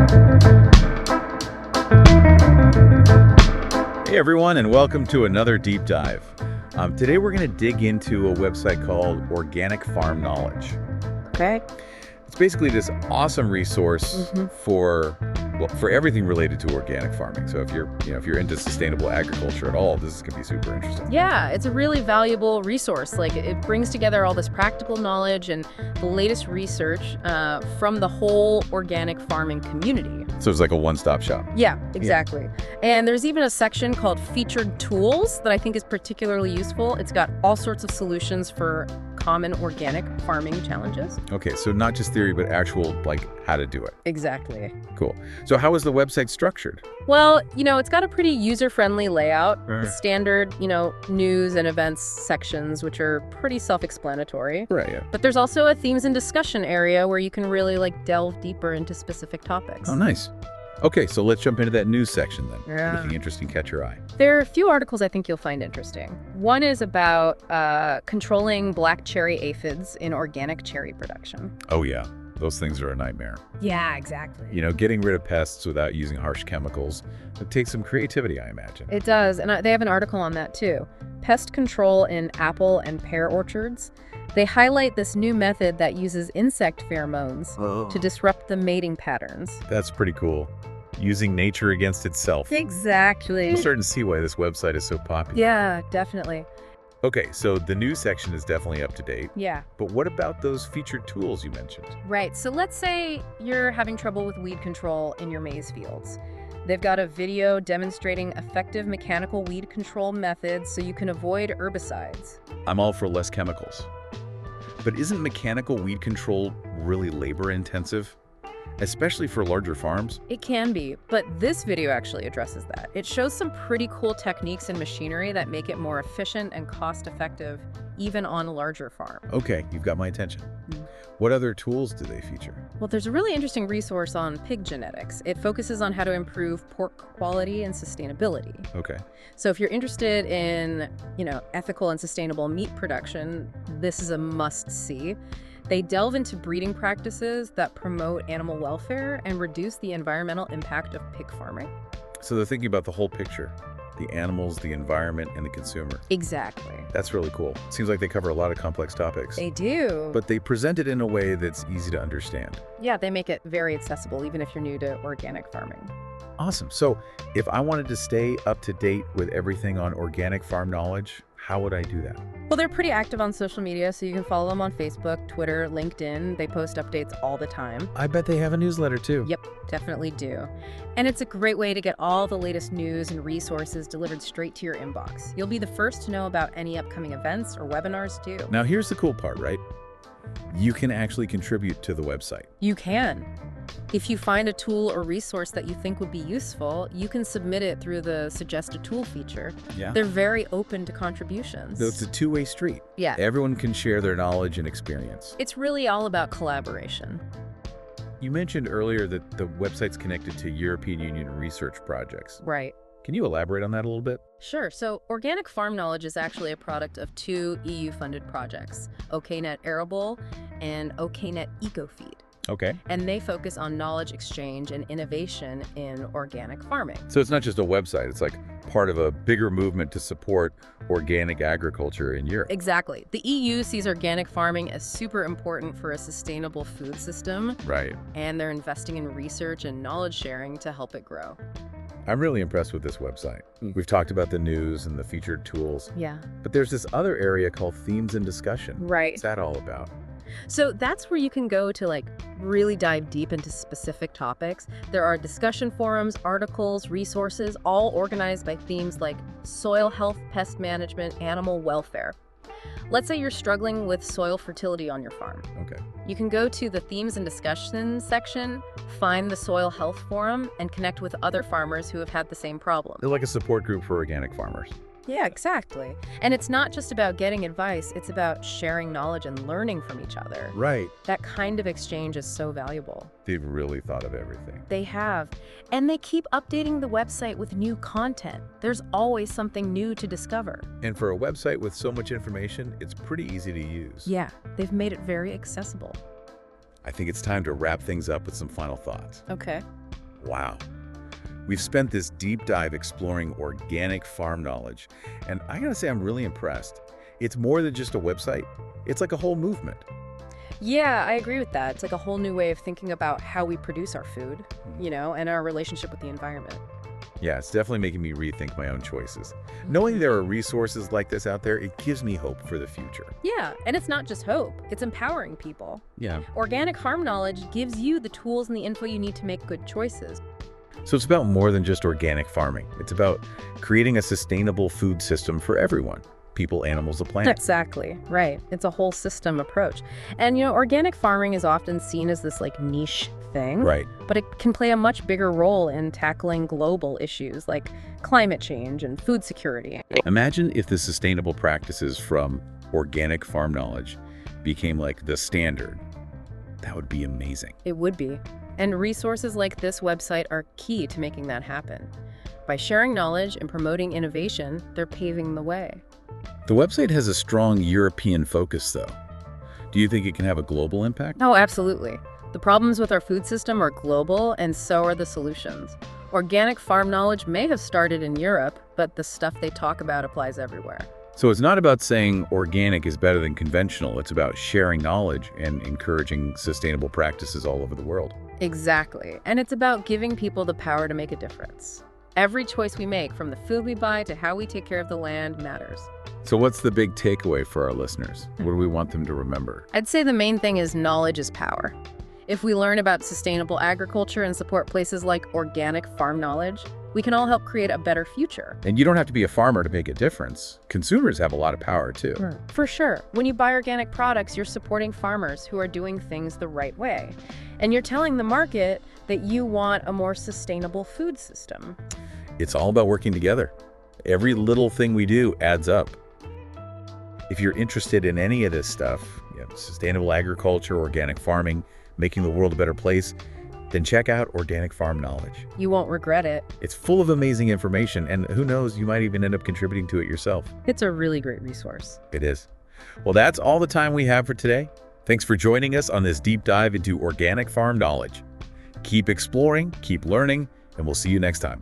Hey everyone, and welcome to another deep dive. Today we're going to dig into a website called Organic Farm Knowledge. Okay. It's basically this awesome resource for everything related to organic farming. So if you're into sustainable agriculture at all, this is going to be super interesting. Yeah, it's a really valuable resource. Like, it brings together all this practical knowledge and the latest research from the whole organic farming community. So it's like a one-stop shop. Yeah, exactly. Yeah. And there's even a section called Featured Tools that I think is particularly useful. It's got all sorts of solutions for common organic farming challenges. Okay, so not just theory, but actual, like, how to do it. Exactly. Cool. So how is the website structured? Well, it's got a pretty user-friendly layout. Standard, news and events sections, which are pretty self-explanatory. Right, yeah. But there's also a themes and discussion area where you can really, delve deeper into specific topics. Oh, nice. Okay, so let's jump into that news section then. Yeah. Anything interesting catch your eye? There are a few articles I think you'll find interesting. One is about controlling black cherry aphids in organic cherry production. Oh, yeah. Those things are a nightmare. Yeah, exactly. Getting rid of pests without using harsh chemicals, it takes some creativity, I imagine. It does, and they have an article on that too. Pest control in apple and pear orchards. They highlight this new method that uses insect pheromones to disrupt the mating patterns. That's pretty cool. Using nature against itself. Exactly. I'm starting to see why this website is so popular. Yeah, definitely. Okay, so the news section is definitely up to date. Yeah. But what about those featured tools you mentioned? Right. So let's say you're having trouble with weed control in your maize fields. They've got a video demonstrating effective mechanical weed control methods so you can avoid herbicides. I'm all for less chemicals. But isn't mechanical weed control really labor intensive? Especially for larger farms? It can be, but this video actually addresses that. It shows some pretty cool techniques and machinery that make it more efficient and cost-effective, even on larger farms. Okay, you've got my attention. What other tools do they feature? Well, there's a really interesting resource on pig genetics. It focuses on how to improve pork quality and sustainability. Okay. So if you're interested in, ethical and sustainable meat production, this is a must-see. They delve into breeding practices that promote animal welfare and reduce the environmental impact of pig farming. So they're thinking about the whole picture, the animals, the environment, and the consumer. Exactly. That's really cool. Seems like they cover a lot of complex topics. They do. But they present it in a way that's easy to understand. Yeah, they make it very accessible, even if you're new to organic farming. Awesome. So if I wanted to stay up to date with everything on organic farm knowledge, how would I do that? Well, they're pretty active on social media, so you can follow them on Facebook, Twitter, LinkedIn. They post updates all the time. I bet they have a newsletter too. Yep, definitely do. And it's a great way to get all the latest news and resources delivered straight to your inbox. You'll be the first to know about any upcoming events or webinars too. Now here's the cool part, right? You can actually contribute to the website. You can. If you find a tool or resource that you think would be useful, you can submit it through the Suggest a Tool feature. Yeah. They're very open to contributions. So it's a two-way street. Yeah. Everyone can share their knowledge and experience. It's really all about collaboration. You mentioned earlier that the website's connected to European Union research projects. Right. Can you elaborate on that a little bit? Sure. So Organic Farm Knowledge is actually a product of two EU-funded projects, OKNet Arable and OKNet EcoFeed. Okay. And they focus on knowledge exchange and innovation in organic farming. So it's not just a website, it's like part of a bigger movement to support organic agriculture in Europe. Exactly. The EU sees organic farming as super important for a sustainable food system. Right. And they're investing in research and knowledge sharing to help it grow. I'm really impressed with this website. We've talked about the news and the featured tools. Yeah. But there's this other area called themes and discussion. Right. What's that all about? So that's where you can go to really dive deep into specific topics. There are discussion forums, articles, resources, all organized by themes like soil health, pest management, animal welfare. Let's say you're struggling with soil fertility on your farm. Okay. You can go to the themes and discussion section, find the soil health forum, and connect with other farmers who have had the same problem. They're like a support group for organic farmers. Yeah, exactly. And it's not just about getting advice, it's about sharing knowledge and learning from each other. Right. That kind of exchange is so valuable. They've really thought of everything. They have. And they keep updating the website with new content. There's always something new to discover. And for a website with so much information, it's pretty easy to use. Yeah, they've made it very accessible. I think it's time to wrap things up with some final thoughts. Okay. Wow. We've spent this deep dive exploring organic farm knowledge, and I gotta say I'm really impressed. It's more than just a website. It's like a whole movement. Yeah, I agree with that. It's like a whole new way of thinking about how we produce our food, and our relationship with the environment. Yeah, it's definitely making me rethink my own choices. Knowing there are resources like this out there, it gives me hope for the future. Yeah, and it's not just hope, it's empowering people. Yeah. Organic farm knowledge gives you the tools and the info you need to make good choices. So it's about more than just organic farming. It's about creating a sustainable food system for everyone. People, animals, the planet. Exactly, right. It's a whole system approach. And, organic farming is often seen as this, niche thing. Right. But it can play a much bigger role in tackling global issues like climate change and food security. Imagine if the sustainable practices from organic farm knowledge became like the standard. That would be amazing. It would be. And resources like this website are key to making that happen. By sharing knowledge and promoting innovation, they're paving the way. The website has a strong European focus, though. Do you think it can have a global impact? Oh, absolutely. The problems with our food system are global, and so are the solutions. Organic farm knowledge may have started in Europe, but the stuff they talk about applies everywhere. So it's not about saying organic is better than conventional. It's about sharing knowledge and encouraging sustainable practices all over the world. Exactly. And it's about giving people the power to make a difference. Every choice we make, from the food we buy to how we take care of the land, matters. So what's the big takeaway for our listeners? What do we want them to remember? I'd say the main thing is knowledge is power. If we learn about sustainable agriculture and support places like organic farm knowledge, we can all help create a better future. And you don't have to be a farmer to make a difference. Consumers have a lot of power, too. For sure. When you buy organic products, you're supporting farmers who are doing things the right way. And you're telling the market that you want a more sustainable food system. It's all about working together. Every little thing we do adds up. If you're interested in any of this stuff, sustainable agriculture, organic farming, making the world a better place, then check out Organic Farm Knowledge. You won't regret it. It's full of amazing information, and who knows, you might even end up contributing to it yourself. It's a really great resource. It is. Well, that's all the time we have for today. Thanks for joining us on this deep dive into organic farm knowledge. Keep exploring, keep learning, and we'll see you next time.